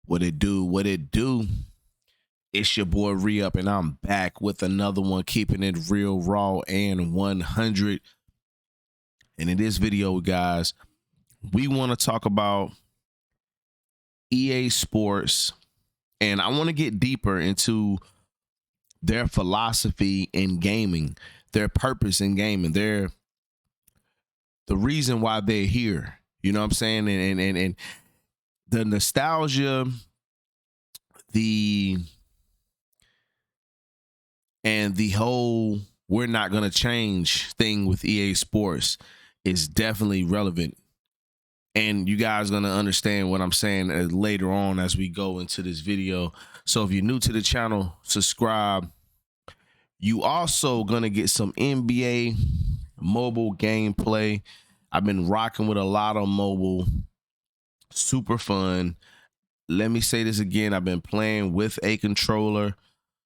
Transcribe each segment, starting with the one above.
What it do? What it do? It's your boy Re-Up, and I'm back with another one, keeping it real, raw, and 100. And in this video, guys, we want to talk about EA Sports, and I want to get deeper into their philosophy in gaming, their purpose in gaming, the reason why they're here. You know what I'm saying? And the nostalgia, the whole we're not going to change thing with EA Sports is definitely relevant. And you guys are going to understand what I'm saying later on as we go into this video. So if you're new to the channel, subscribe. You also going to get some NBA mobile gameplay. I've been rocking with a lot of mobile. Super fun. Let me say this again. I've been playing with a controller.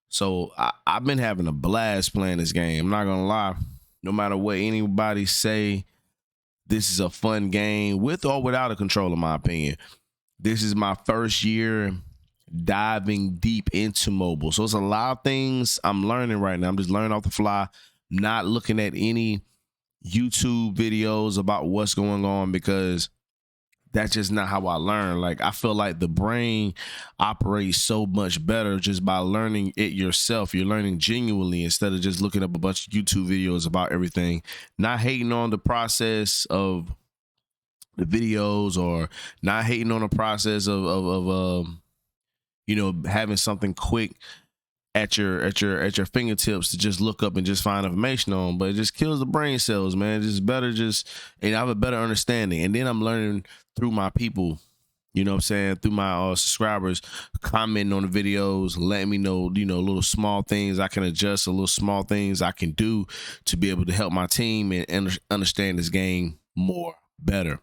So I've been having a blast playing this game. I'm not going to lie. No matter what anybody say, this is a fun game with or without a controller, in my opinion. This is my first year diving deep into mobile. So it's a lot of things I'm learning right now. I'm just learning off the fly, not looking at any YouTube videos about what's going on, because that's just not how I learn. Like, I feel like the brain operates so much better just by learning it yourself. You're learning genuinely instead of just looking up a bunch of YouTube videos about everything. Not hating on the process of the videos, or not hating on the process of you know, having something quick at your fingertips to just look up and just find information on, but it just kills the brain cells, man. It's just better and I have a better understanding. And then I'm learning through my people, you know what I'm saying, through my subscribers, commenting on the videos, letting me know, you know, little small things I can adjust, a little small things I can do to be able to help my team and understand this game more better.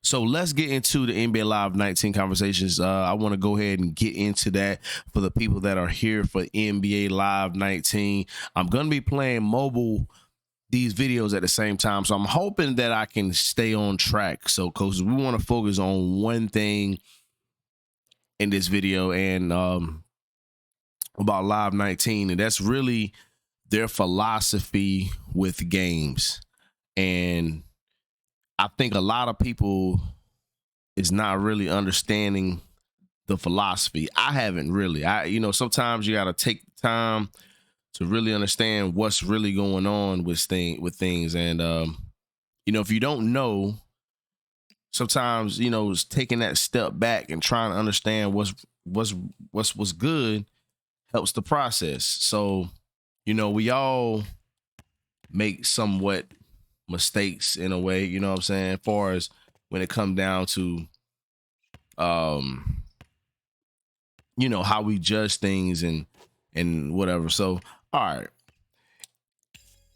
So let's get into the NBA Live 19 conversations. I want to go ahead and get into that for the people that are here for NBA Live 19. I'm going to be playing mobile these videos at the same time. So I'm hoping that I can stay on track. So, because we want to focus on one thing in this video, and about Live 19. And that's really their philosophy with games. And I think a lot of people is not really understanding the philosophy. I haven't really. You know, sometimes you got to take time to really understand what's really going on with things. And you know, if you don't know, sometimes, you know, it's taking that step back and trying to understand what's good helps the process. So, you know, we all make somewhat mistakes in a way, you know what I'm saying, as far as when it comes down to you know, how we judge things and whatever. So, all right,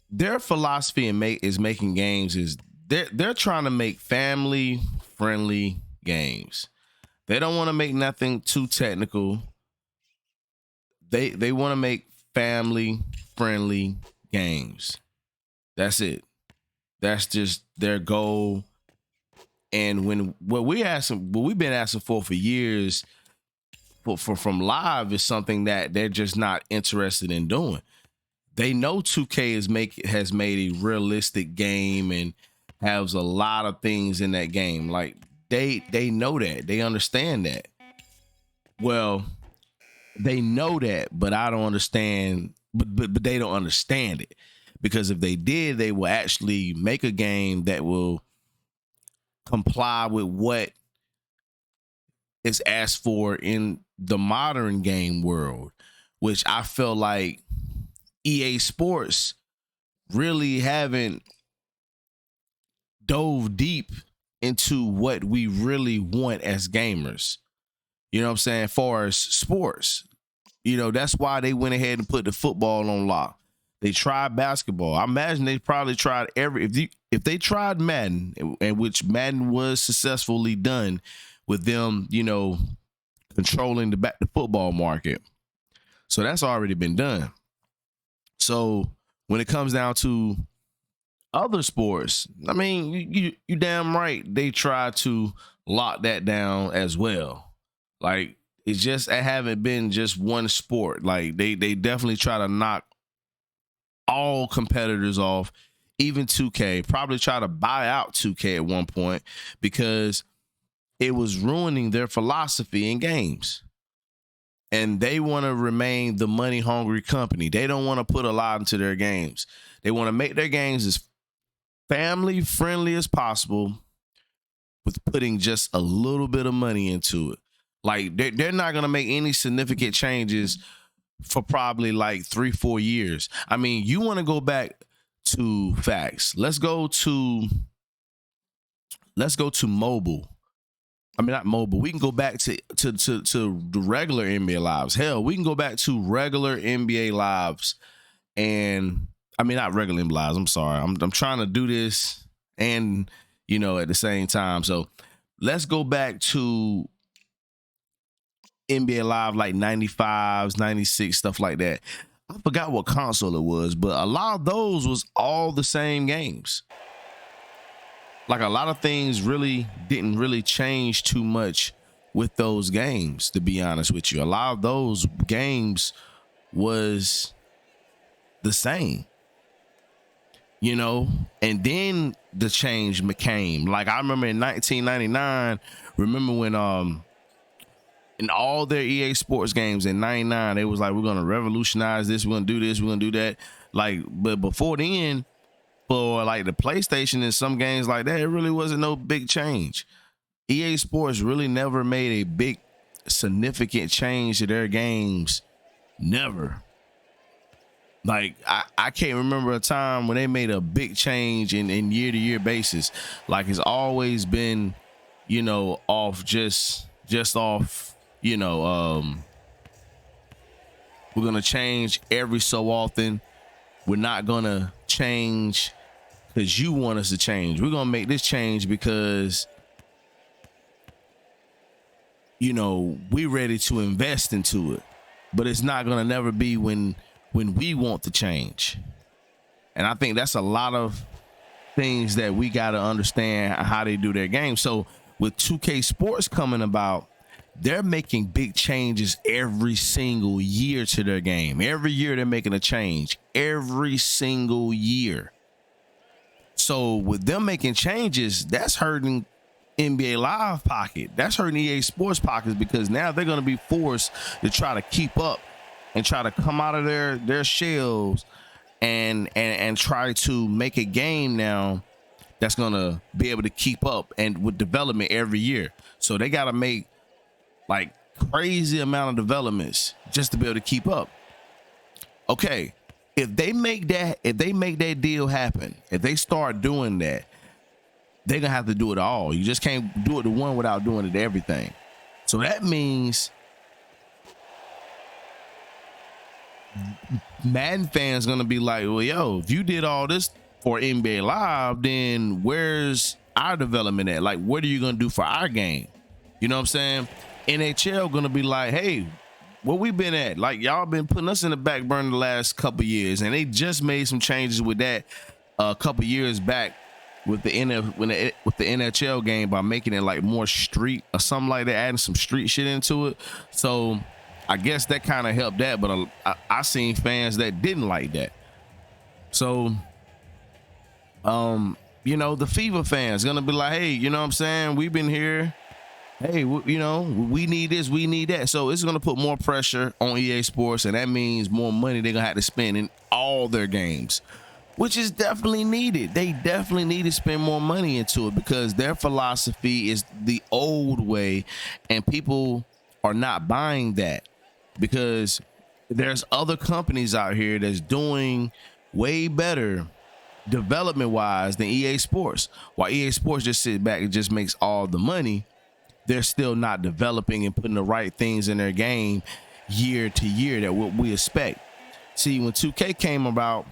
their philosophy is making games is they're trying to make family friendly games. They don't want to make nothing too technical. They want to make family friendly games. That's it. That's just their goal. And what we've been asking for years from Live is something that they're just not interested in doing. They know 2K has made a realistic game and has a lot of things in that game. Like, they know that. They understand that. Well, they know that, but I don't understand. But they don't understand it, because if they did, they will actually make a game that will comply with what is asked for in the modern game world, which I feel like EA Sports really haven't dove deep into what we really want as gamers. You know what I'm saying? As far as sports, you know, that's why they went ahead and put the football on lock. They tried basketball. I imagine they probably tried if they tried Madden, and which Madden was successfully done with them, you know, controlling the football market. So that's already been done. So when it comes down to other sports, I mean, you damn right they try to lock that down as well. Like, it haven't been just one sport. Like they definitely try to knock all competitors off. Even 2K probably try to buy out 2K at one point because it was ruining their philosophy in games. And they want to remain the money hungry company. They don't want to put a lot into their games. They want to make their games as family friendly as possible with putting just a little bit of money into it. Like they're not going to make any significant changes for probably like 3-4 years. I mean, you want to go back to facts. Let's go to mobile. I mean, not mobile. We can go back to the regular NBA lives. Hell, we can go back to regular NBA lives, and I mean not regular NBA lives. I'm sorry. I'm trying to do this, and at the same time. So let's go back to NBA Live like 95s, 96, stuff like that. I forgot what console it was, but a lot of those was all the same games. Like a lot of things really didn't really change too much with those games, to be honest with you. A lot of those games was the same, and then the change came. Like I remember in 1999, remember when in all their EA Sports games in 99, they was like, we're going to revolutionize this. We're going to do this. We're going to do that. Like, but before then, for like the PlayStation and some games like that, it really wasn't no big change. EA Sports really never made a big significant change to their games. Never. Like, I can't remember a time when they made a big change in year-to-year basis. Like, it's always been, off just off, we're going to change every so often. We're not going to change because you want us to change. We're going to make this change because, we're ready to invest into it. But it's not going to never be when we want to change. And I think that's a lot of things that we got to understand how they do their game. So with 2K Sports coming about, they're making big changes every single year to their game. Every year they're making a change. Every single year. So with them making changes, that's hurting NBA Live pocket. That's hurting EA Sports pockets because now they're going to be forced to try to keep up and try to come out of their shells and try to make a game now that's going to be able to keep up and with development every year. So they got to make like crazy amount of developments just to be able to keep up. Okay, if they make that deal happen, if they start doing that, they're gonna have to do it all. You just can't do it to one without doing it to everything. So that means Madden fans gonna be like, well, yo, if you did all this for NBA Live, then where's our development at? Like, what are you gonna do for our game? You know what I'm saying? NHL gonna be like, hey, where we been at? Like, y'all been putting us in the back burner the last couple years, and they just made some changes with that a couple years back with the NHL game by making it like more street or something like that, adding some street shit into it. So I guess that kind of helped that, but I seen fans that didn't like that. So, the FIFA fans gonna be like, hey, you know what I'm saying? We've been here. Hey, we need this, we need that. So it's going to put more pressure on EA Sports, and that means more money they're going to have to spend in all their games, which is definitely needed. They definitely need to spend more money into it because their philosophy is the old way, and people are not buying that because there's other companies out here that's doing way better development-wise than EA Sports. While EA Sports just sit back and just makes all the money, they're still not developing and putting the right things in their game year to year that what we expect. See, when 2K came about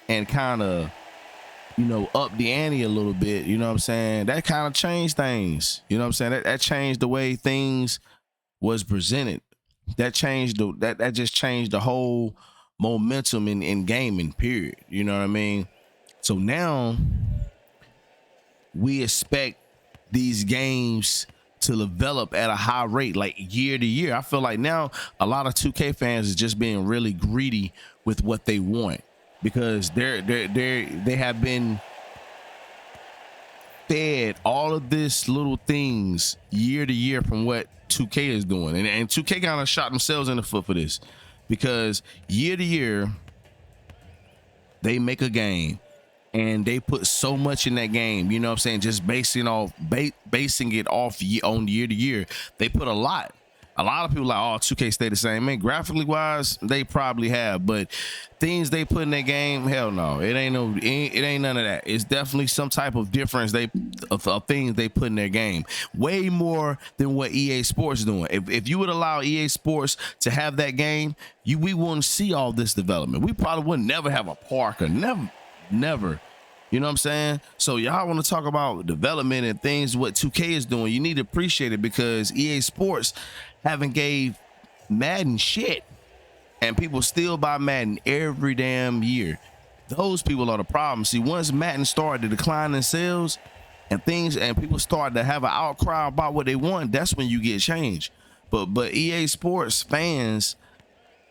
and kind of, up the ante a little bit, you know what I'm saying? That kind of changed things. You know what I'm saying? That changed the way things was presented. That just changed the whole momentum in gaming, period. You know what I mean? So now we expect these games to develop at a high rate, like year to year. I feel like now a lot of 2K fans is just being really greedy with what they want, because they have been fed all of this little things year to year from what 2K is doing, and 2K kind of shot themselves in the foot for this, because year to year they make a game and they put so much in that game, you know what I'm saying, just basing it off on year to year. They put a lot of people like, oh, 2K stay the same. Man, graphically wise, they probably have, but things they put in that game, hell no, it ain't none of that. It's definitely some type of difference of things they put in their game, way more than what EA Sports is doing. If you would allow EA Sports to have that game, we wouldn't see all this development. We probably would never have a park, or never. You know what I'm saying? So y'all want to talk about development and things what 2K is doing, you need to appreciate it, because EA Sports haven't gave Madden shit, and people still buy Madden every damn year. Those people are the problem. See, once Madden started to decline in sales and people started to have an outcry about what they want, that's when you get change. But EA Sports fans,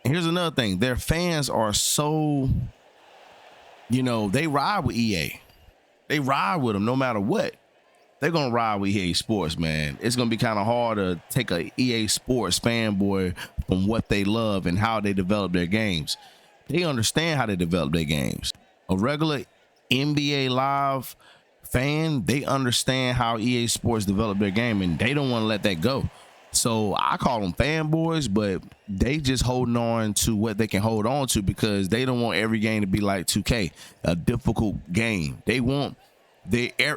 and here's another thing, their fans are so, they ride with EA. They ride with them no matter what. They're going to ride with EA Sports, man. It's going to be kind of hard to take a EA Sports fanboy from what they love and how they develop their games. They understand how they develop their games. A regular NBA Live fan, they understand how EA Sports develop their game, and they don't want to let that go. So I call them fanboys, but they just holding on to what they can hold on to, because they don't want every game to be like 2K, a difficult game.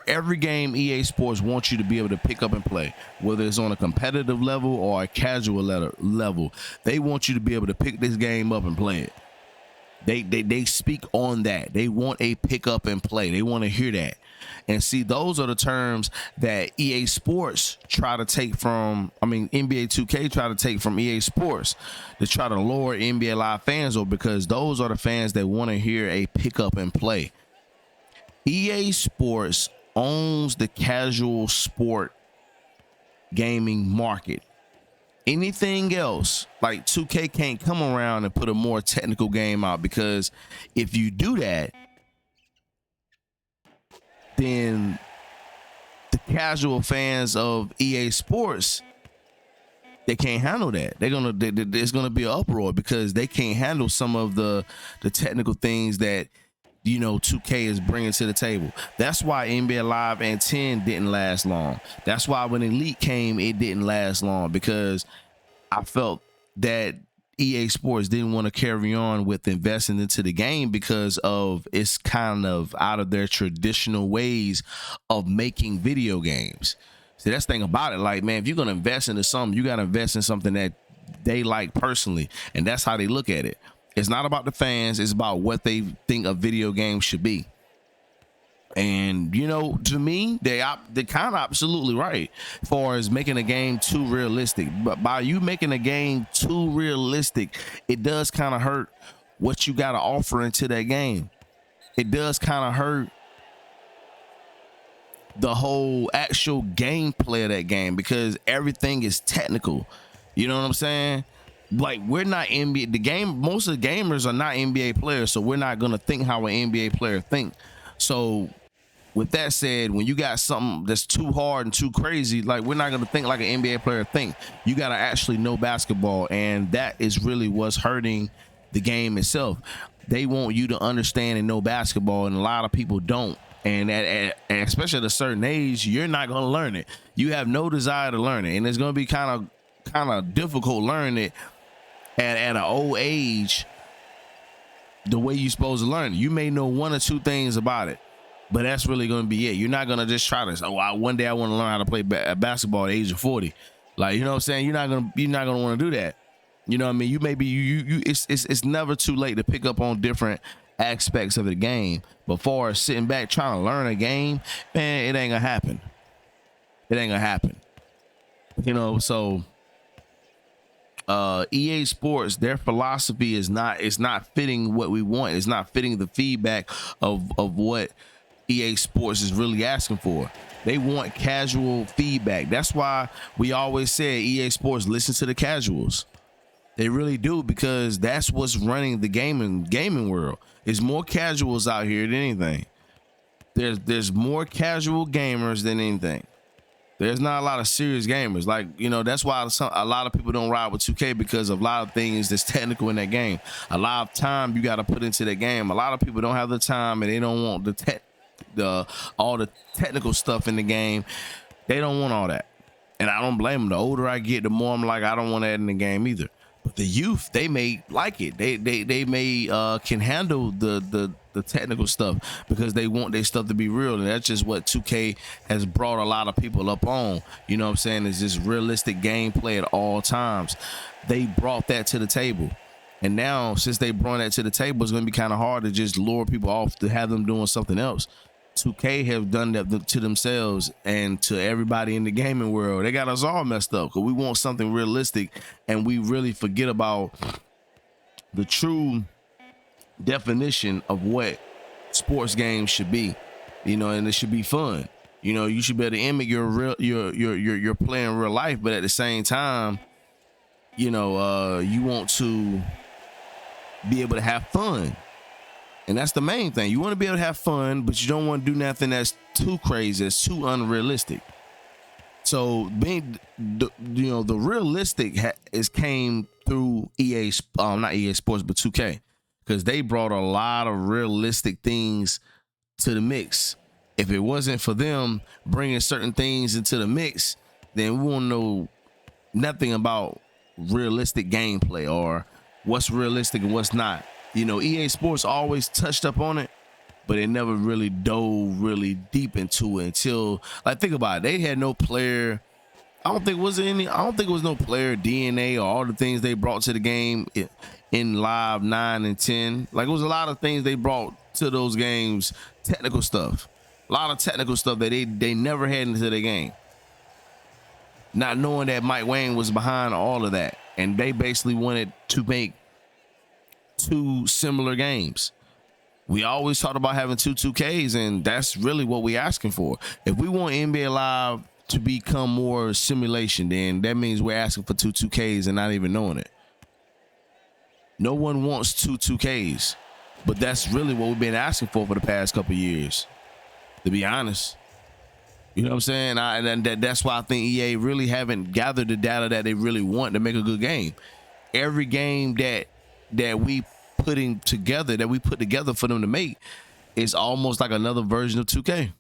Every game EA Sports wants you to be able to pick up and play, whether it's on a competitive level or a casual level. They want you to be able to pick this game up and play it. They speak on that. They want a pick up and play. They want to hear that. And see, those are the terms that EA Sports try to take from, NBA 2K try to take from EA Sports to try to lower NBA Live fans, because those are the fans that want to hear a pick up and play. EA Sports owns the casual sport gaming market. Anything else, like 2K can't come around and put a more technical game out, because if you do that, then the casual fans of EA Sports, they can't handle that. There's gonna be an uproar, because they can't handle some of the technical things that 2K is bringing to the table. That's why NBA Live and 10 didn't last long. That's why when Elite came, it didn't last long, because I felt that EA Sports didn't want to carry on with investing into the game, because of it's kind of out of their traditional ways of making video games. See, that's the thing about it. Like, man, if you're going to invest into something, you got to invest in something that they like personally, and that's how they look at it. It's not about the fans. It's about what they think a video game should be. And, to me, they're kind of absolutely right as far as making a game too realistic. But by you making a game too realistic, it does kind of hurt what you got to offer into that game. It does kind of hurt the whole actual gameplay of that game, because everything is technical. You know what I'm saying? Like, we're not NBA. Most of the gamers are not NBA players, so we're not gonna think how an NBA player think. So, with that said, when you got something that's too hard and too crazy, like, we're not gonna think like an NBA player think. You gotta actually know basketball, and that is really what's hurting the game itself. They want you to understand and know basketball, and a lot of people don't. And especially at a certain age, you're not gonna learn it. You have no desire to learn it, and it's gonna be kind of difficult learning it at an old age the way you're supposed to learn it. You may know one or two things about it, but that's really going to be it. You're not going to just try to, one day I want to learn how to play basketball at the age of 40. Like, you know what I'm saying? You're not going to want to do that. You know what I mean? You may be, it's never too late to pick up on different aspects of the game. But far as sitting back trying to learn a game, man, it ain't going to happen. It ain't going to happen. So EA Sports, their philosophy is not fitting what we want. It's not fitting the feedback of what EA Sports is really asking for. They want casual feedback. That's why we always say EA Sports, listen to the casuals. They really do, because that's what's running the gaming world. There's more casuals out here than anything. There's more casual gamers than anything. There's not a lot of serious gamers. Like, you know, that's why a lot of people don't ride with 2K, because of a lot of things that's technical in that game. A lot of time you got to put into that game. A lot of people don't have the time, and they don't want all the technical stuff in the game. They don't want all that, and I don't blame them. The older I get, the more I'm like, I don't want that in the game either. But the youth, they may like it. They may can handle the technical stuff, because they want their stuff to be real, and that's just what 2K has brought a lot of people up on. You know what I'm saying? It's just realistic gameplay at all times. They brought that to the table. And now, since they brought that to the table, it's going to be kind of hard to just lure people off to have them doing something else. 2K have done that to themselves and to everybody in the gaming world. They got us all messed up, because we want something realistic, and we really forget about the true definition of what sports games should be. You know, and it should be fun. You know, you should be able to image you're playing real life, but at the same time, you know, you want to be able to have fun. And that's the main thing. You want to be able to have fun, but you don't want to do nothing that's too crazy, that's too unrealistic. So being, the realistic came through not EA Sports, but 2K, because they brought a lot of realistic things to the mix. If it wasn't for them bringing certain things into the mix, then we won't know nothing about realistic gameplay or what's realistic and what's not. You know, EA Sports always touched up on it, but it never really dove really deep into it until, like, think about it. They had no player. I don't think it was no player DNA or all the things they brought to the game in Live 9 and 10. Like, it was a lot of things they brought to those games, technical stuff. A lot of technical stuff that they never had into the game. Not knowing that Mike Wang was behind all of that. And they basically wanted to make two similar games. We always talked about having two 2Ks, and that's really what we're asking for. If we want NBA Live to become more simulation, then that means we're asking for two 2Ks and not even knowing it. No one wants two 2Ks, but that's really what we've been asking for the past couple of years, to be honest. You know what I'm saying? That's why I think EA really haven't gathered the data that they really want to make a good game. Every game that we put together for them to make is almost like another version of 2K.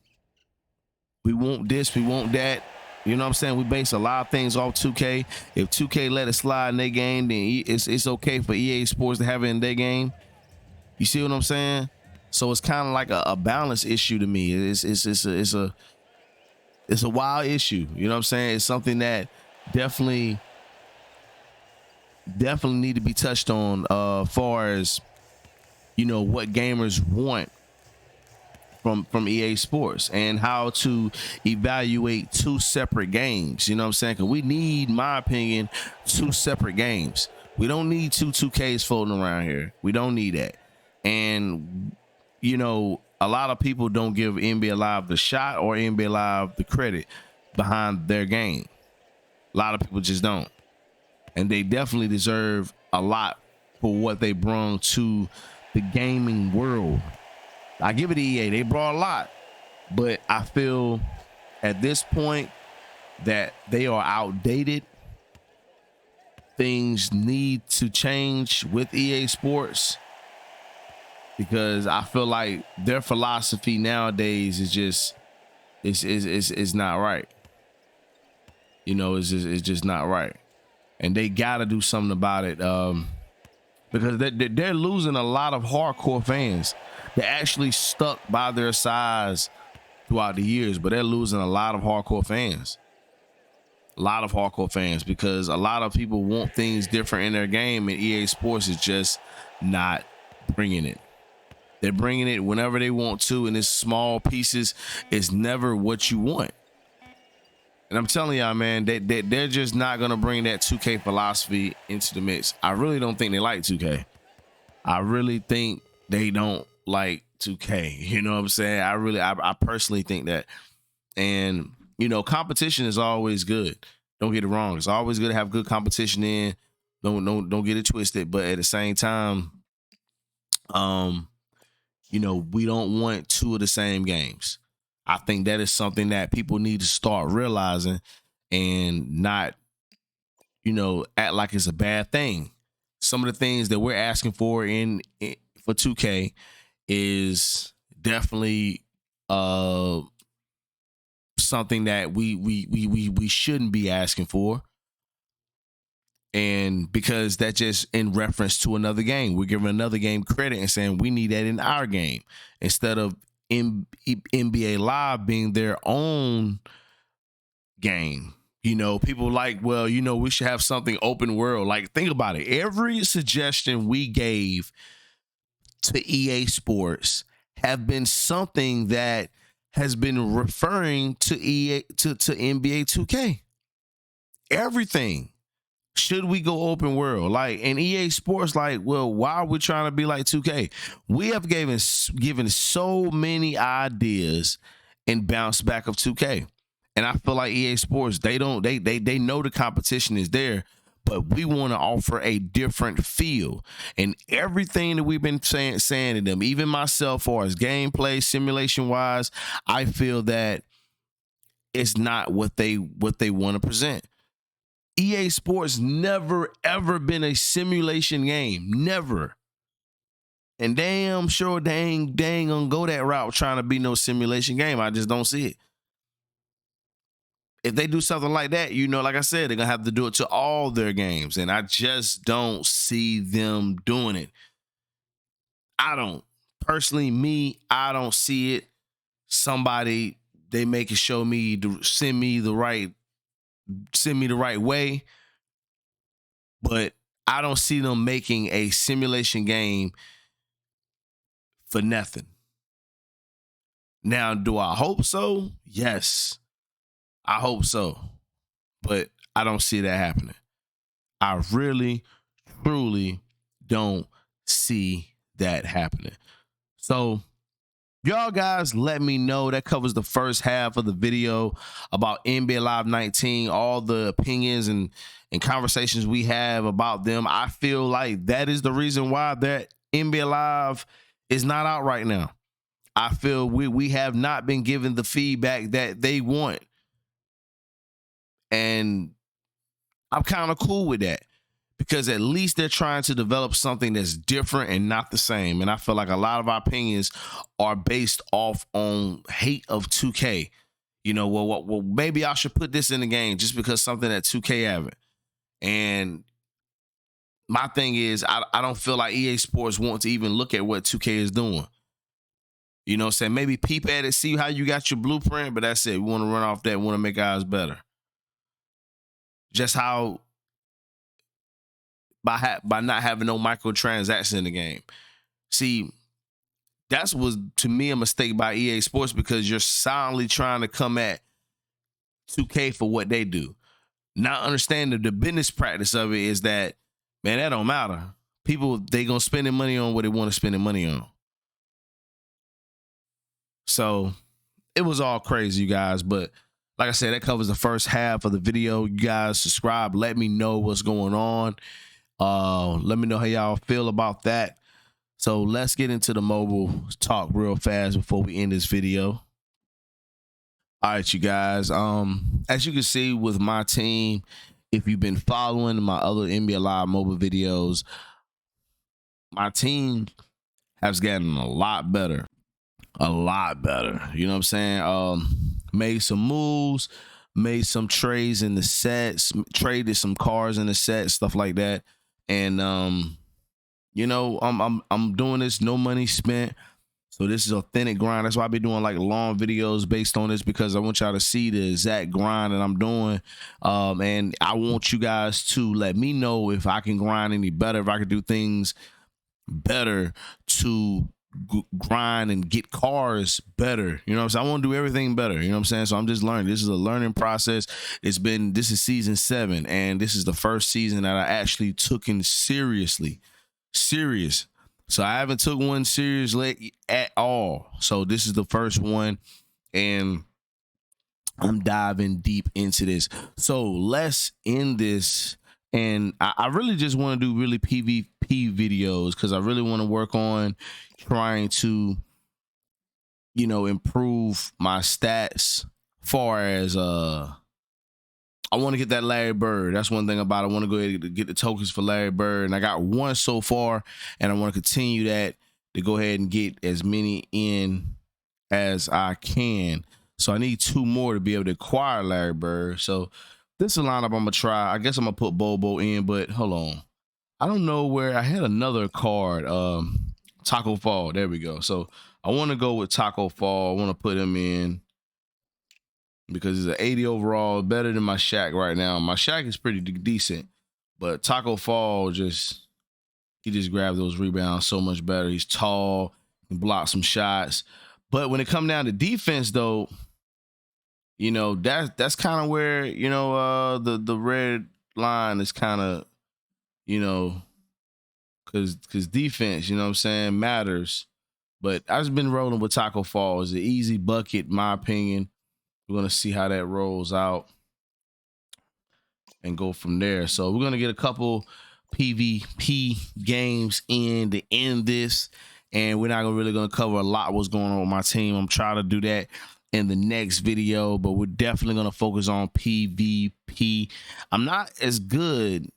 We want this, we want that. You know what I'm saying? We base a lot of things off 2K. If 2K let it slide in their game, then it's okay for EA Sports to have it in their game. You see what I'm saying? So it's kind of like a balance issue to me. It's a wild issue. You know what I'm saying? It's something that definitely need to be touched on, far as, you know, what gamers want from EA Sports and how to evaluate two separate games. You know what I'm saying? Because we need, my opinion, two separate games. We don't need two 2Ks floating around here. We don't need that. And, you know, a lot of people don't give NBA Live the shot or NBA Live the credit behind their game. A lot of people just don't. And they definitely deserve a lot for what they brought to the gaming world. I give it to EA. They brought a lot. But I feel at this point that they are outdated. Things need to change with EA Sports, because I feel like their philosophy nowadays is just it's not right. You know, it's just not right. And they got to do something about it, because they're losing a lot of hardcore fans that actually stuck by their sides throughout the years, but they're losing a lot of hardcore fans. A lot of hardcore fans, because a lot of people want things different in their game, and EA Sports is just not bringing it. They're bringing it whenever they want to, and it's small pieces. It's never what you want. And I'm telling y'all, man, they're just not going to bring that 2K philosophy into the mix. I really don't think they like 2K. I really think they don't like 2K. You know what I'm saying? I personally think that. And, you know, competition is always good. Don't get it wrong. It's always good to have good competition in. Don't get it twisted. But at the same time, you know, we don't want two of the same games. I think that is something that people need to start realizing and not, you know, act like it's a bad thing. Some of the things that we're asking for for 2K is definitely something that we shouldn't be asking for. And because that just in reference to another game, we're giving another game credit and saying we need that in our game instead of NBA Live being their own game. You know, people like, well, you know, we should have something open world. Like, think about it. Every suggestion we gave to EA Sports have been something that has been referring to NBA 2K. Everything. Should we go open world? Like, and EA Sports, like, well, why are we trying to be like 2K? We have given so many ideas and bounce back of 2K. And I feel like EA Sports, they know the competition is there, but we want to offer a different feel. And everything that we've been saying to them, even myself, as far as gameplay, simulation wise, I feel that it's not what they want to present. EA Sports never ever been a simulation game, never. And damn sure they ain't gonna go that route trying to be no simulation game. I just don't see it. If they do something like that, you know, like I said, they're gonna have to do it to all their games, and I just don't see them doing it. I don't personally, I don't see it. Somebody they make it show me to send me the right way. But I don't see them making a simulation game for nothing. Now, do I hope so? Yes, I hope so. But I don't see that happening. I really, truly don't see that happening. So, y'all guys, let me know. That covers the first half of the video about NBA Live 19, all the opinions and conversations we have about them. I feel like that is the reason why that NBA Live is not out right now. I feel we have not been given the feedback that they want. And I'm kind of cool with that because at least they're trying to develop something that's different and not the same. And I feel like a lot of our opinions are based off on hate of 2K. You know, well, maybe I should put this in the game just because something that 2K haven't. And my thing is, I don't feel like EA Sports want to even look at what 2K is doing. You know what I'm saying? Maybe peep at it, see how you got your blueprint, but that's it. We want to run off that, want to make ours better. Just how by not having no microtransactions in the game. See, that was, to me, a mistake by EA Sports because you're silently trying to come at 2K for what they do. Not understanding the business practice of it is that, man, that don't matter. People, they gonna spend their money on what they want to spend their money on. So it was all crazy, you guys. But like I said, that covers the first half of the video. You guys subscribe. Let me know what's going on. Let me know how y'all feel about that. So let's get into the mobile talk real fast before we end this video. All right, you guys. As you can see with my team, if you've been following my other NBA Live mobile videos, my team has gotten a lot better. A lot better. You know what I'm saying? Made some moves, made some trades in the sets, traded some cars in the set, stuff like that. And you know, I'm doing this, no money spent. So this is authentic grind. That's why I be doing like long videos based on this, because I want y'all to see the exact grind that I'm doing. And I want you guys to let me know if I can grind any better, if I can do things better to grind and get cars better. You know what I'm saying? I want to do everything better. You know what I'm saying? So I'm just learning. This is a learning process. This is season 7, and this is the first season that I actually took in serious. So I haven't took one seriously at all. So this is the first one, and I'm diving deep into this. So let's end this. And I really just want to do really PvP videos because I really want to work on trying to, you know, improve my stats far as I want to get that Larry Bird. That's one thing about it. I want to go ahead and get the tokens for Larry Bird. And I got one so far, and I want to continue that to go ahead and get as many in as I can. So I need 2 more to be able to acquire Larry Bird. So this is a lineup I'm going to try. I guess I'm going to put Bobo in, but hold on. I don't know where I had another card. Taco Fall. There we go. So I want to go with Taco Fall. I want to put him in because he's an 80 overall, better than my Shaq right now. My Shaq is pretty decent, but Taco Fall he just grabs those rebounds so much better. He's tall, can block some shots. But when it comes down to defense, though, you know, that's kind of where, you know, the red line is kind of, you know, because defense, you know what I'm saying, matters. But I've just been rolling with Taco Fall. It's an easy bucket, in my opinion. We're going to see how that rolls out and go from there. So we're going to get a couple PvP games in to end this. And we're not really going to cover a lot what's going on with my team. I'm trying to do that in the next video, but we're definitely going to focus on PvP. I'm not as good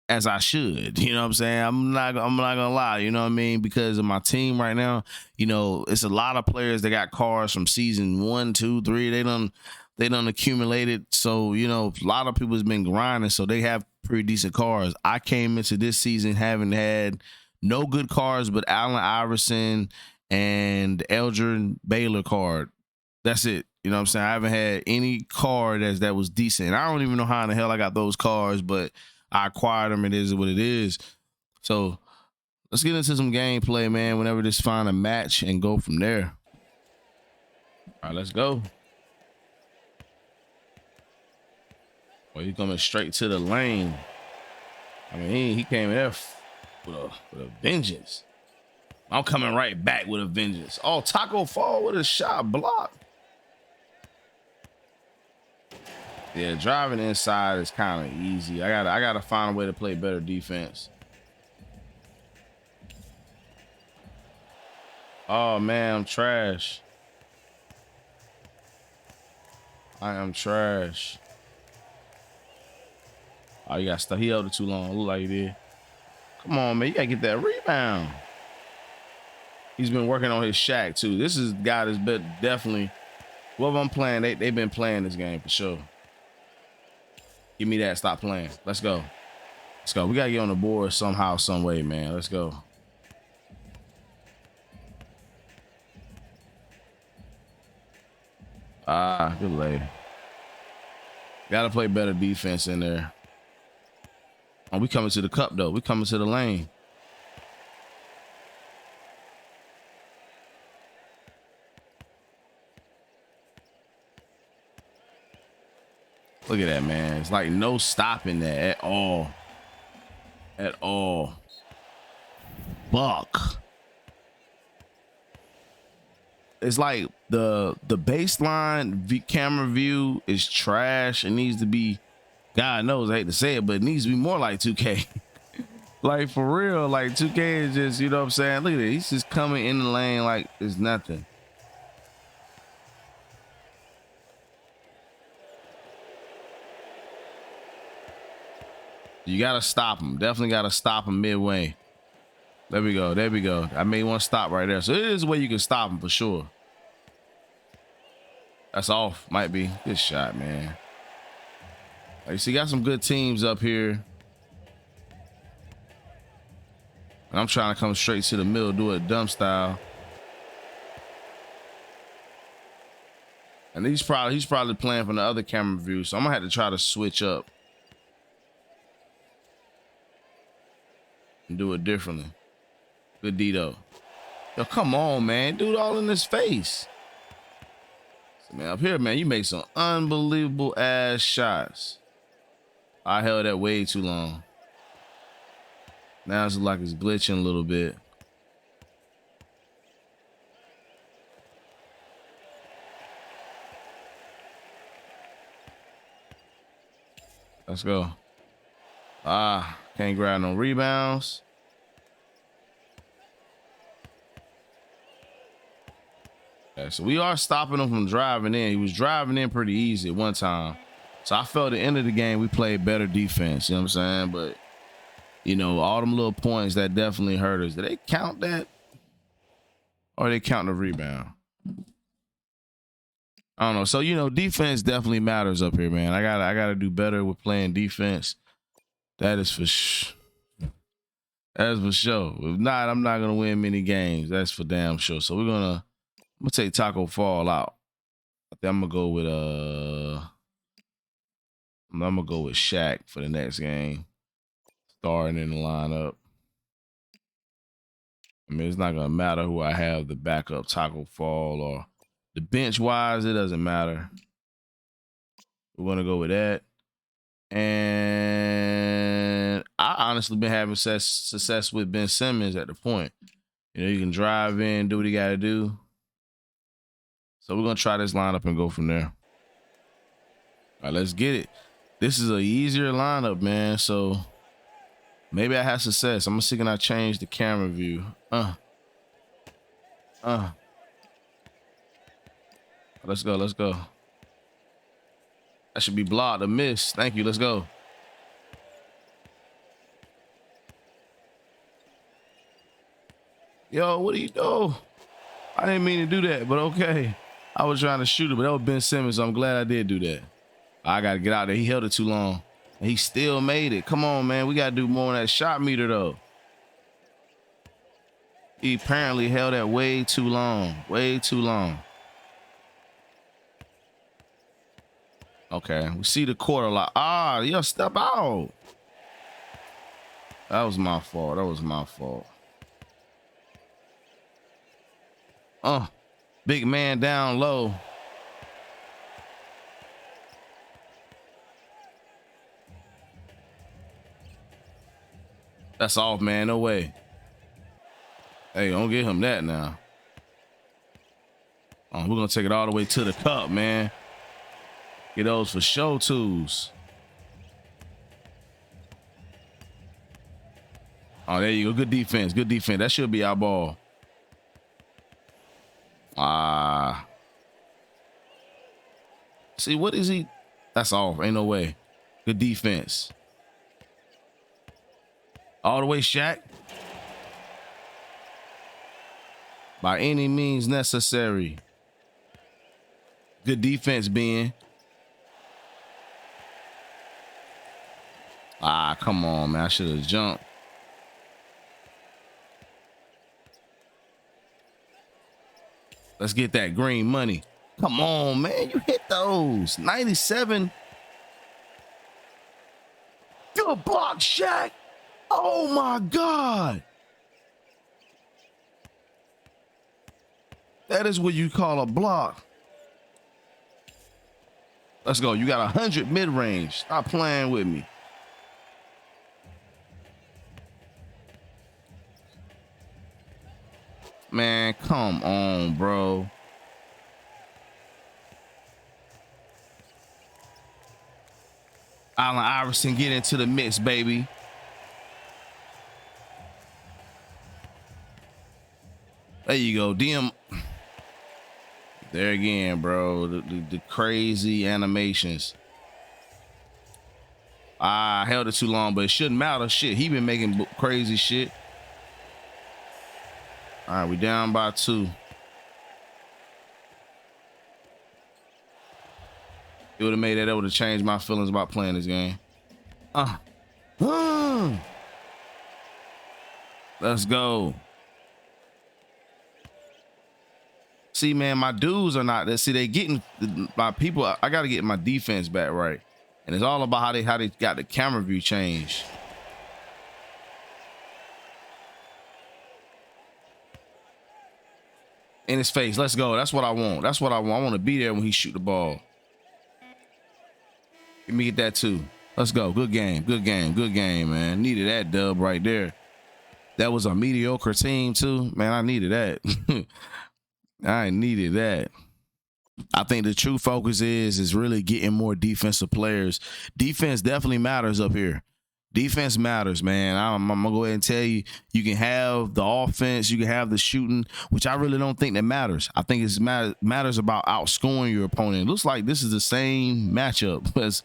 as I should, you know what I'm saying? I'm not gonna lie, you know what I mean? Because of my team right now, you know, it's a lot of players that got cars from season 1, 2, 3. They done accumulated. So, you know, a lot of people has been grinding, so they have pretty decent cars. I came into this season having had no good cars, but Allen Iverson and Elgin Baylor card. That's it. You know what I'm saying? I haven't had any car that was decent. I don't even know how in the hell I got those cars, but I acquired them. It is what it is. So let's get into some gameplay, man, whenever just find a match and go from there. All right, let's go. Well, he's coming straight to the lane. I mean, he came in there with a vengeance. I'm coming right back with a vengeance. Oh, Taco Fall with a shot block. Yeah, driving inside is kind of easy. I gotta find a way to play better defense. Oh man, I'm trash. I am trash. Oh, you got stuff. He held it too long. Look like he did. Come on, man. You gotta get that rebound. He's been working on his Shaq too. This is a guy that's been definitely. Whoever I'm playing, they've been playing this game for sure. Give me that. Stop playing. Let's go. Let's go. We got to get on the board somehow, some way, man. Let's go. Ah, good lay. Got to play better defense in there. Oh, we coming to the cup, though. We coming to the lane. Look at that, man. It's like no stopping that at all. At all. Buck. It's like the baseline camera view is trash. It needs to be, God knows, I hate to say it, but it needs to be more like 2K. Like for real, like 2K is just, you know what I'm saying? Look at it. He's just coming in the lane like it's nothing. You gotta stop him. Definitely gotta stop him midway. There we go. There we go. I made one stop right there. So it is a way you can stop him for sure. That's off. Might be. Good shot, man. Like, so you got some good teams up here. And I'm trying to come straight to the middle, do it dumb style. And he's probably playing from the other camera view, so I'm gonna have to try to switch up and do it differently. Good Dito. Yo, come on, man. Do it all in his face. So, man, up here, man, you make some unbelievable ass shots. I held that way too long. Now it's like it's glitching a little bit. Let's go. Can't grab no rebounds. Okay, so we are stopping him from driving in. He was driving in pretty easy at one time. So I felt at the end of the game, we played better defense. You know what I'm saying? But, you know, all them little points, that definitely hurt us. Did they count that? Or they count the rebound? I don't know. So, you know, defense definitely matters up here, man. I gotta do better with playing defense. That is for That's for sure. If not, I'm not gonna win many games. That's for damn sure. So I'm gonna take Taco Fall out. I think I'm gonna go with Shaq for the next game. Starting in the lineup. I mean, it's not gonna matter who I have the backup Taco Fall or the bench wise, it doesn't matter. We're gonna go with that. And I honestly been having success with Ben Simmons at the point. You know, you can drive in, do what you gotta do. So we're gonna try this lineup and go from there. All right, let's get it. This is a easier lineup, man. So maybe I have success. I'm gonna see can I change the camera view. Let's go. Let's go. That should be blocked. A miss. Thank you. Let's go. Yo, what do you do? I didn't mean to do that, but okay. I was trying to shoot it, but that was Ben Simmons. So I'm glad I did do that. I got to get out there. He held it too long. And he still made it. Come on, man. We got to do more on that shot meter, though. He apparently held that way too long. Way too long. Okay, we see the court a lot. Yo, step out. That was my fault. That was my fault. Big man down low. That's off, man. No way. Hey, don't get him that now. We're going to take it all the way to the cup, man. Get those for show tools. Oh, there you go. Good defense. Good defense. That should be our ball. See, what is he? That's off. Ain't no way. Good defense. All the way, Shaq. By any means necessary. Good defense, Ben. Come on, man. I should have jumped. Let's get that green money. Come on, man. You hit those. 97. Good block, Shaq. Oh, my God. That is what you call a block. Let's go. You got 100 mid-range. Stop playing with me. Man, come on, bro. Allen Iverson, get into the mix, baby. There you go, DM. There again, bro. The crazy animations. I held it too long, but it shouldn't matter. Shit, he been making crazy shit. All right, we down by 2. It would have made that. That would have changed my feelings about playing this game. Let's go. See, man, my dudes are not. See, they getting my people. I got to get my defense back right, and it's all about how they got the camera view changed. In his face. Let's go. That's what I want. That's what I want. I want to be there when he shoot the ball. Let me get that too. Let's go. Good game. Good game. Good game, man. Needed that dub right there. That was a mediocre team too. Man, I needed that. I needed that. I think the true focus is really getting more defensive players. Defense definitely matters up here. Defense matters, man. I'm gonna go ahead and tell you, you can have the offense, you can have the shooting, which I really don't think that matters. I think it matters about outscoring your opponent. It looks like this is the same matchup as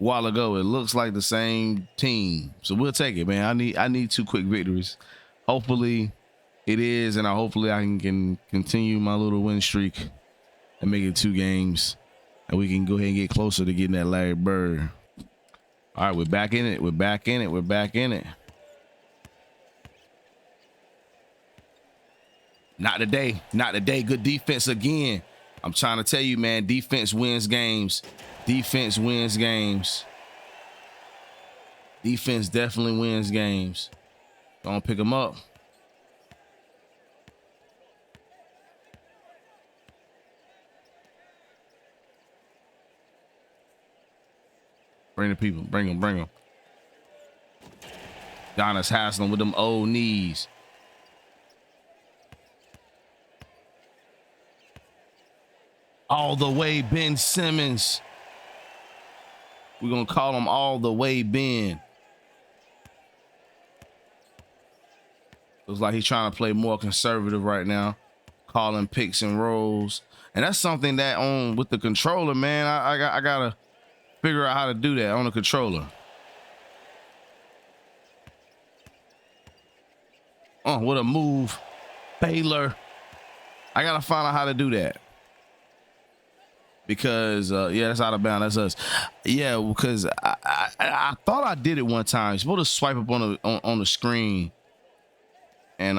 a while ago. It looks like the same team, so we'll take it, man. I need 2 quick victories. Hopefully, it is, and hopefully I can continue my little win streak and make it 2 games, and we can go ahead and get closer to getting that Larry Bird. All right, we're back in it. We're back in it. We're back in it. Not today. Not today. Good defense again. I'm trying to tell you, man, defense wins games. Defense wins games. Defense definitely wins games. Don't pick them up. Bring the people. Bring them. Bring them. Giannis Haslam with them old knees. All the way Ben Simmons. We're going to call him all the way Ben. Looks like he's trying to play more conservative right now. Calling picks and rolls. And that's something that on with the controller, man, I got to figure out how to do that on the controller. Oh, what a move. Baylor. I got to find out how to do that. Because, yeah, that's out of bounds. That's us. Yeah, because I thought I did it one time. You're supposed to swipe up on the screen. And,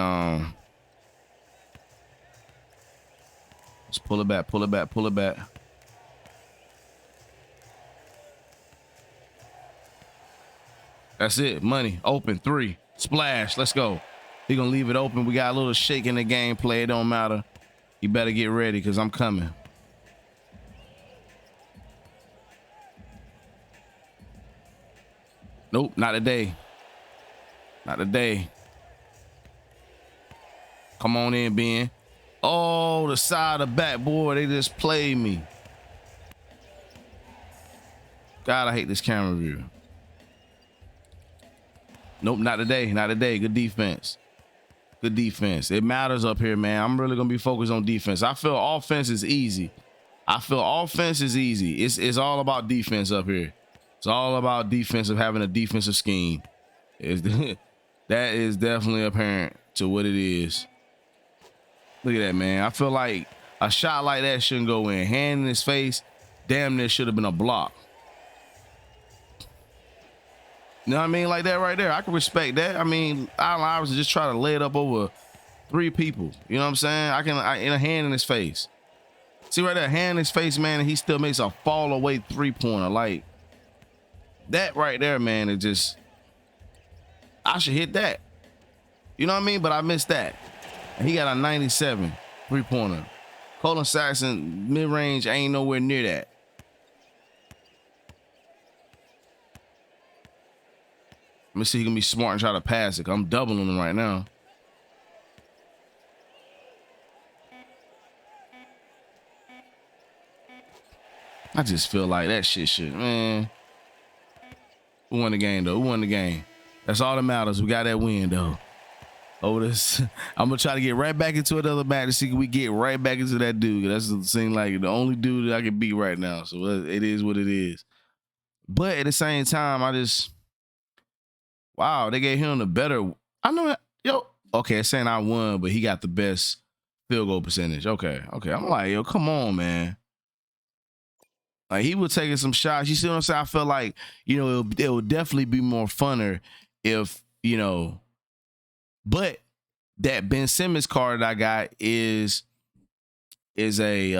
let's pull it back, pull it back, pull it back. That's it. Money. Open. 3. Splash. Let's go. He gonna leave it open. We got a little shake in the gameplay. It don't matter. You better get ready because I'm coming. Nope, not today. Not today. Come on in, Ben. Oh, the side of the back, boy. They just played me. God, I hate this camera view. Nope, not today. Not today. Good defense. Good defense. It matters up here, man. I'm really going to be focused on defense. I feel offense is easy. It's all about defense up here. It's all about defensive, having a defensive scheme. That is definitely apparent to what it is. Look at that, man. I feel like a shot like that shouldn't go in. Hand in his face, damn near should have been a block. You know what I mean? Like that right there. I can respect that. I mean, I was just trying to lay it up over 3 people. You know what I'm saying? In a hand in his face. See right there, hand in his face, man, and he still makes a fall away 3-pointer. Like that right there, man, it just, I should hit that. You know what I mean? But I missed that. And he got a 97 3-pointer. Colin Sexton mid-range ain't nowhere near that. Let me see if he can be smart and try to pass it. I'm doubling him right now. I just feel like that shit should, man. We won the game, though. We won the game. That's all that matters. We got that win, though. Otis, I'm going to try to get right back into another match to see if we get right back into that dude. That's the seem like the only dude that I can beat right now. So it is what it is. But at the same time, I just, wow, they gave him the better. I know that, yo, okay, it's saying I won, but he got the best field goal percentage. Okay. I'm like, yo, come on, man. Like, he was taking some shots. You see what I'm saying? I feel like, you know, it would definitely be more funner if, you know, but that Ben Simmons card that I got is a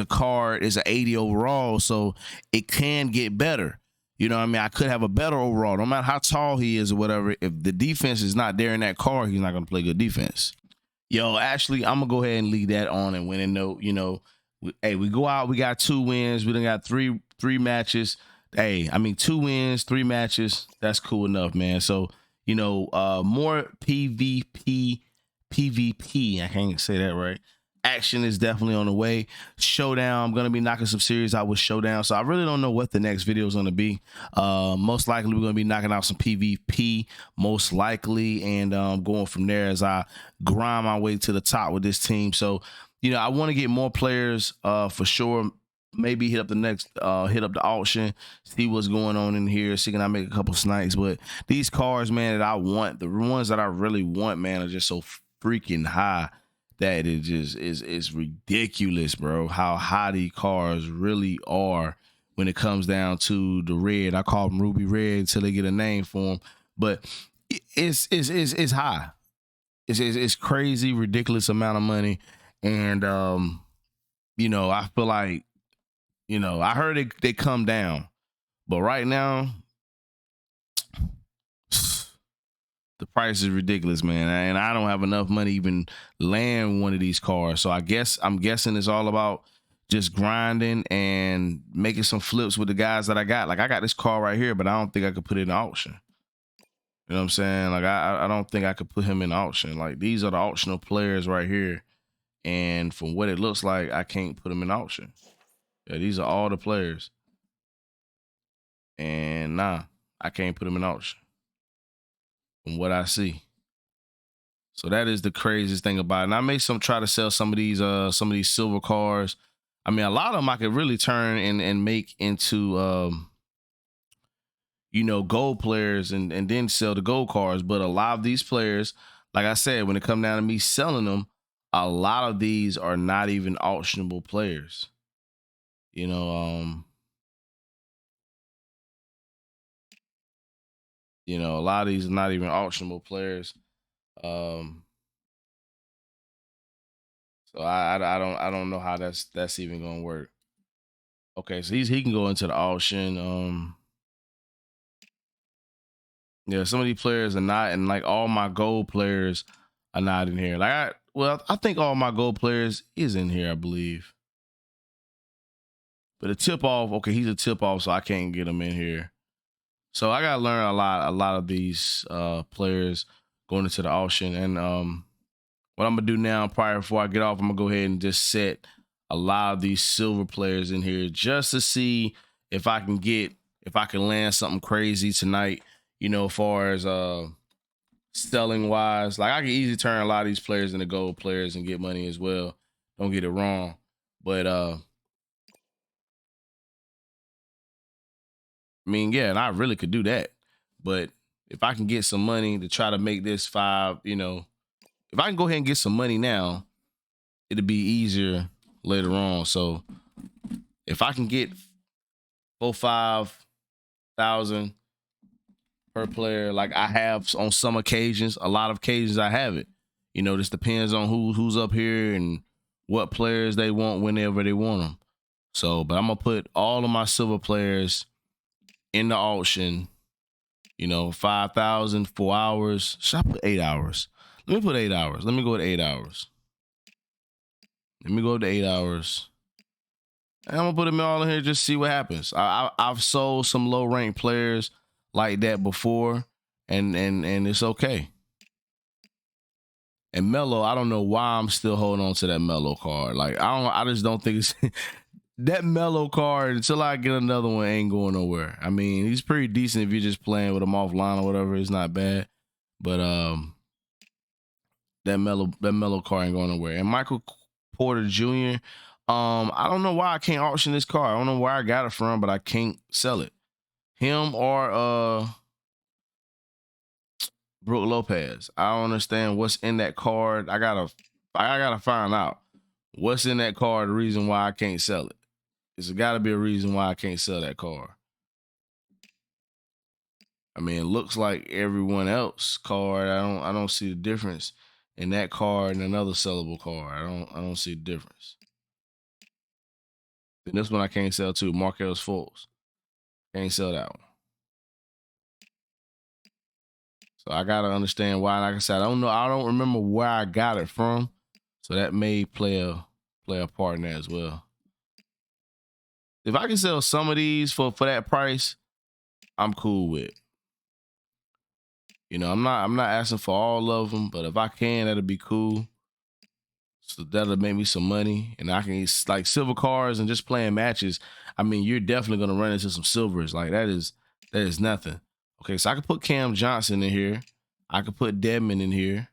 card, is an 80 overall, so it can get better. You know what I mean? I could have a better overall, no matter how tall he is or whatever. If the defense is not there in that card, he's not going to play good defense. Yo, actually, I'm going to go ahead and leave that on and win a note. You know, hey, we go out, we got 2 wins. We done got three matches. Hey, I mean, 2 wins, 3 matches. That's cool enough, man. So, you know, more PvP. I can't say that right. action is definitely on the way. Showdown, I'm gonna be knocking some series out with Showdown, so I really don't know what the next video is gonna be. Most likely we're gonna be knocking out some PvP, most likely, and going from there as I grind my way to the top with this team. So, you know, I want to get more players for sure. Maybe hit up the auction, see what's going on in here, see can I make a couple snipes. But these cars, man, that I want, the ones that I really want, man, are just so freaking high that it just is ridiculous, bro. How high these cars really are when it comes down to the red. I call them Ruby Red until they get a name for them. But it's high. It's crazy, ridiculous amount of money, and you know, I feel like, you know, I heard they come down, but right now the price is ridiculous, man, and I don't have enough money to even land one of these cars. So I'm guessing it's all about just grinding and making some flips with the guys that I got. Like I got this car right here, but I don't think I could put it in auction. You know what I'm saying? Like I don't think I could put him in auction. Like these are the auctional players right here, and from what it looks like, I can't put them in auction. Yeah, these are all the players. And nah, I can't put them in auction from what I see. So that is the craziest thing about it. And I may try to sell some of these silver cars. I mean, a lot of them I could really turn and make into you know, gold players and then sell the gold cars. But a lot of these players, like I said, when it come down to me selling them, a lot of these are not even auctionable players. You know, a lot of these are not even auctionable players. So I don't know how that's even gonna work. Okay, so he can go into the auction. Yeah, some of these players are not, and like all my gold players are not in here. Like I think all my gold players is in here, I believe. But a tip off, okay, he's a tip off, so I can't get him in here. So I gotta learn a lot of these players going into the auction. And what I'm gonna do now, prior before I get off, I'm gonna go ahead and just set a lot of these silver players in here just to see if I can land something crazy tonight, you know, as far as selling wise. Like I can easily turn a lot of these players into gold players and get money as well. Don't get it wrong. But I mean, yeah, and I really could do that. But if I can get some money to try to make this 5, you know, if I can go ahead and get some money now, it'll be easier later on. So if I can get 4-5,000 per player, like I have on some occasions, a lot of occasions I have it. You know, this depends on who's up here and what players they want whenever they want them. So, but I'm gonna put all of my silver players in the auction. You know, 5,000, 4 hours. Should I put 8 hours? Let me put 8 hours. Let me go with 8 hours. Let me go to 8 hours. And I'm gonna put them all in here just see what happens. I've sold some low ranked players like that before, and it's okay. And Melo, I don't know why I'm still holding on to that Melo card. Like I just don't think it's that Melo card until I get another one ain't going nowhere. I mean, he's pretty decent if you're just playing with him offline or whatever. It's not bad, but that Melo card ain't going nowhere. And Michael Porter Jr. I don't know why I can't auction this car. I don't know where I got it from, but I can't sell it. Him or Brooke Lopez. I don't understand what's in that card. I gotta find out what's in that card. The reason why I can't sell it. There's got to be a reason why I can't sell that car. I mean, it looks like everyone else card. I don't see the difference in that card and another sellable card. I don't see the difference. And this one I can't sell too. Markelle Fultz. Can't sell that one. So I gotta understand why. Like I said, I don't know. I don't remember where I got it from. So that may play a part in that as well. If I can sell some of these for that price, I'm cool with. You know, I'm not asking for all of them, but if I can, that'd be cool. So that'll make me some money, and I can like silver cars and just playing matches. I mean, you're definitely gonna run into some silvers. Like that is nothing. Okay, so I can put Cam Johnson in here. I could put Dedmon in here,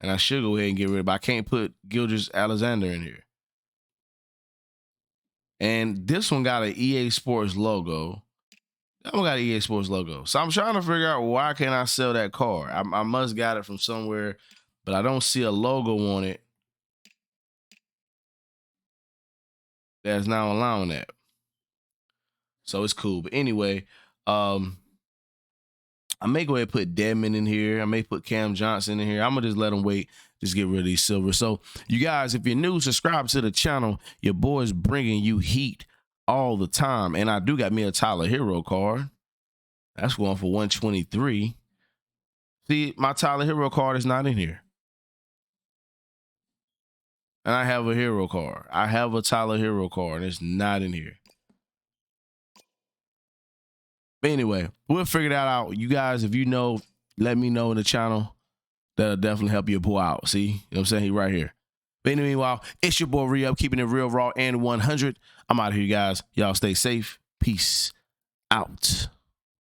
and I should go ahead and get rid of. But I can't put Gilgeous-Alexander in here. And this one got an EA Sports logo. That one got an EA Sports logo. So I'm trying to figure out why can't I sell that car. I must got it from somewhere, but I don't see a logo on it that's not allowing that. So it's cool. But anyway, I may go ahead and put Dedmon in here. I may put Cam Johnson in here. I'm gonna just let them wait. Just get rid of these silver. So you guys, if you're new, subscribe to the channel. Your boy's bringing you heat all the time. And I do got me a Tyler Hero card. That's going for 123. See, my Tyler Hero card is not in here. And I have a hero card. I have a Tyler Hero card. And it's not in here. But anyway, we'll figure that out. You guys, if you know, let me know in the channel. That'll definitely help your boy out. See? You know what I'm saying? He right here. But anyway, meanwhile, it's your boy Re-Up, keeping it real, raw, and 100. I'm out of here, guys. Y'all stay safe. Peace out.